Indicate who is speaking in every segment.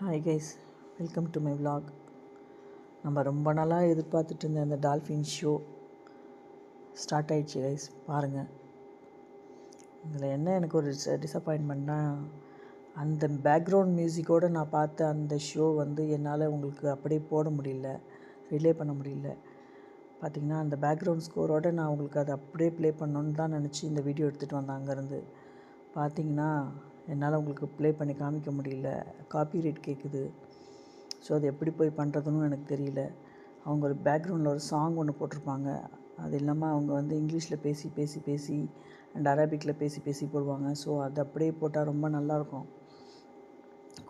Speaker 1: Hi guys, welcome to my vlog. நம்ம ரொம்ப நாளாக எதிர்பார்த்துட்டு இருந்த அந்த டால்ஃபின் ஷோ ஸ்டார்ட் ஆகிடுச்சு கைஸ். பாருங்கள், இதில் என்ன எனக்கு ஒரு டிசப்பாயின்மெண்ட்னா, அந்த பேக்ரவுண்ட் மியூசிக்கோடு நான் பார்த்த அந்த ஷோ என்னால் உங்களுக்கு அப்படியே போட முடியல, ரிலே பண்ண முடியல. பார்த்திங்கன்னா, அந்த பேக்ரவுண்ட் ஸ்கோரோடு நான் உங்களுக்கு அதை அப்படியே ப்ளே பண்ணணுன்னு தான் நினச்சி இந்த வீடியோ எடுத்துகிட்டு வந்தேன். அங்கேருந்து பார்த்திங்கன்னா என்னால் உங்களுக்கு ப்ளே பண்ணி காமிக்க முடியல, காப்பிரைட் கேட்குது. ஸோ அது எப்படி போய் பண்ணுறதுன்னு எனக்கு தெரியல. அவங்க ஒரு பேக்ரவுண்டில் ஒரு சாங் ஒன்று போட்டிருப்பாங்க. அது இல்லாமல் அவங்க இங்கிலீஷில் பேசி பேசி பேசி அண்ட் அரபிக்கில் பேசி பேசி போடுவாங்க. ஸோ அது அப்படியே போட்டால் ரொம்ப நல்லாயிருக்கும்.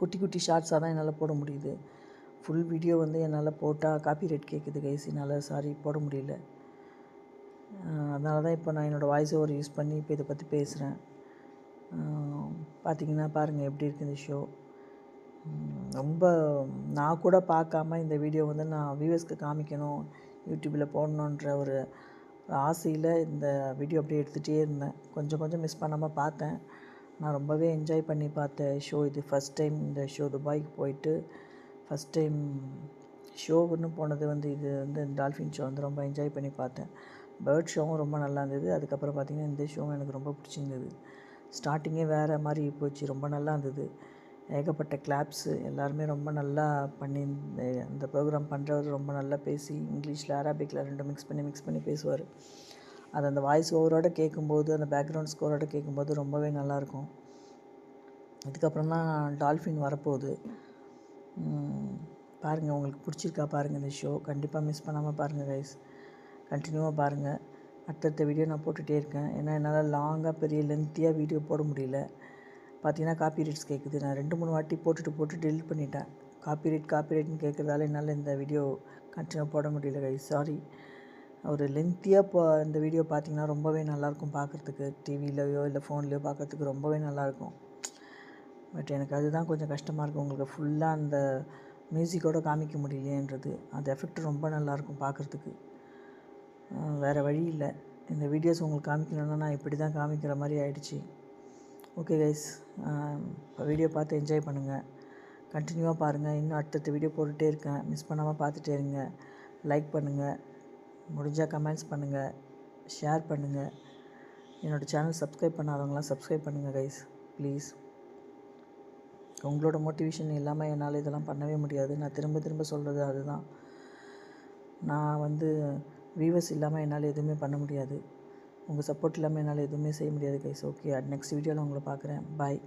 Speaker 1: குட்டி குட்டி ஷார்ட்ஸாக தான் என்னால் போட முடியுது. ஃபுல் வீடியோ என்னால் போட்டால் காப்பிரைட் கேட்குது கைஸ். என்னால் சாரி போட முடியல. அதனால தான் இப்போ நான் என்னோடய வாய்ஸ் ஓவர் யூஸ் பண்ணி இப்போ இதை பற்றி பேசுகிறேன். பார்த்திங்கன்னா பாருங்கள் எப்படி இருக்குது இந்த ஷோ. ரொம்ப நான் கூட பார்க்காம இந்த வீடியோ நான் வியூவர்ஸ்க்கு காமிக்கணும், யூடியூப்பில் போடணுன்ற ஒரு ஆசையில் இந்த வீடியோ அப்படியே எடுத்துகிட்டே இருந்தேன். கொஞ்சம் கொஞ்சம் மிஸ் பண்ணாமல் பார்த்தேன். நான் ரொம்பவே என்ஜாய் பண்ணி பார்த்த ஷோ இது. ஃபஸ்ட் டைம் இந்த ஷோ துபாய்க்கு போயிட்டு ஃபஸ்ட் டைம் ஷோவுன்னு போனது இது டால்ஃபின் ஷோ ரொம்ப என்ஜாய் பண்ணி பார்த்தேன். பேர்ட் ஷோவும் ரொம்ப நல்லா இருந்தது. அதுக்கப்புறம் பார்த்திங்கன்னா இந்த ஷோவும் எனக்கு ரொம்ப பிடிச்சிருந்தது. ஸ்டார்டிங்கே வேறு மாதிரி போச்சு, ரொம்ப நல்லா இருந்தது. ஏகப்பட்ட கிளாப்ஸு, எல்லாருமே ரொம்ப நல்லா பண்ணி அந்த ப்ரோக்ராம் பண்ணுறவர் ரொம்ப நல்லா பேசி இங்கிலீஷில் அரபிக்கில் ரெண்டும் மிக்ஸ் பண்ணி பேசுவார். அது அந்த வாய்ஸ் ஓவரோடு கேட்கும்போது, அந்த பேக்ரவுண்ட் ஸ்கோரோடு கேட்கும்போது ரொம்பவே நல்லாயிருக்கும். இதுக்கப்புறம் தான் டால்ஃபின் வரப்போகுது. பாருங்கள், உங்களுக்கு பிடிச்சிருக்கா பாருங்கள் இந்த ஷோ. கண்டிப்பாக மிஸ் பண்ணாமல் பாருங்கள் கைஸ். கண்டினியூவாக பாருங்கள். அடுத்தடுத்த வீடியோ நான் போட்டுகிட்டே இருக்கேன். ஏன்னா என்னால் லாங்காக பெரிய லென்த்தியாக வீடியோ போட முடியல. பார்த்திங்கன்னா காப்பிரைட்ஸ் கேட்குது. நான் 2-3 வாட்டி போட்டு டெலிட் பண்ணிட்டேன். காப்பிரைட்னு கேட்குறதால என்னால் இந்த வீடியோ கண்டினியூ போட முடியல கைஸ். சாரி. ஒரு லென்த்தியாக இந்த வீடியோ பார்த்திங்கன்னா ரொம்பவே நல்லாயிருக்கும் பார்க்குறதுக்கு. டிவிலையோ இல்லை ஃபோன்லேயோ பார்க்குறதுக்கு ரொம்பவே நல்லாயிருக்கும். பட் எனக்கு அதுதான் கொஞ்சம் கஷ்டமாக இருக்கும். உங்களுக்கு ஃபுல்லாக அந்த மியூசிக்கோடு காமிக்க முடியலையேன்றது. அந்த எஃபெக்ட் ரொம்ப நல்லாயிருக்கும் பார்க்குறதுக்கு. வேறு வழி இல்லை. இந்த வீடியோஸ் உங்களுக்கு காமிக்கணுன்னா நான் இப்படி தான் காமிக்கிற மாதிரி ஆகிடுச்சி. ஓகே கைஸ், இப்போ வீடியோ பார்த்து என்ஜாய் பண்ணுங்கள். கண்டினியூவாக பாருங்கள். இன்னும் அடுத்தடுத்த வீடியோ போட்டுகிட்டே இருக்கேன். மிஸ் பண்ணாமல் பார்த்துட்டே இருங்க. லைக் பண்ணுங்கள், முடிஞ்சால் கமெண்ட்ஸ் பண்ணுங்கள், ஷேர் பண்ணுங்கள். என்னோடய சேனல் சப்ஸ்கிரைப் பண்ணாதவங்களாம் சப்ஸ்கிரைப் பண்ணுங்கள் கைஸ், ப்ளீஸ். உங்களோட மோட்டிவேஷன் இல்லாமல் என்னால் இதெல்லாம் பண்ணவே முடியாது. நான் திரும்ப திரும்ப சொல்கிறது அதுதான். நான் வியூவர்ஸ் இல்லாமல் என்னால் எதுவுமே பண்ண முடியாது. உங்கள் சப்போர்ட் இல்லாமல் என்னால் எதுவுமே செய்ய முடியாது கைஸ். ஓகே, நெக்ஸ்ட் வீடியோவில் உங்களை பார்க்குறேன். பாய்.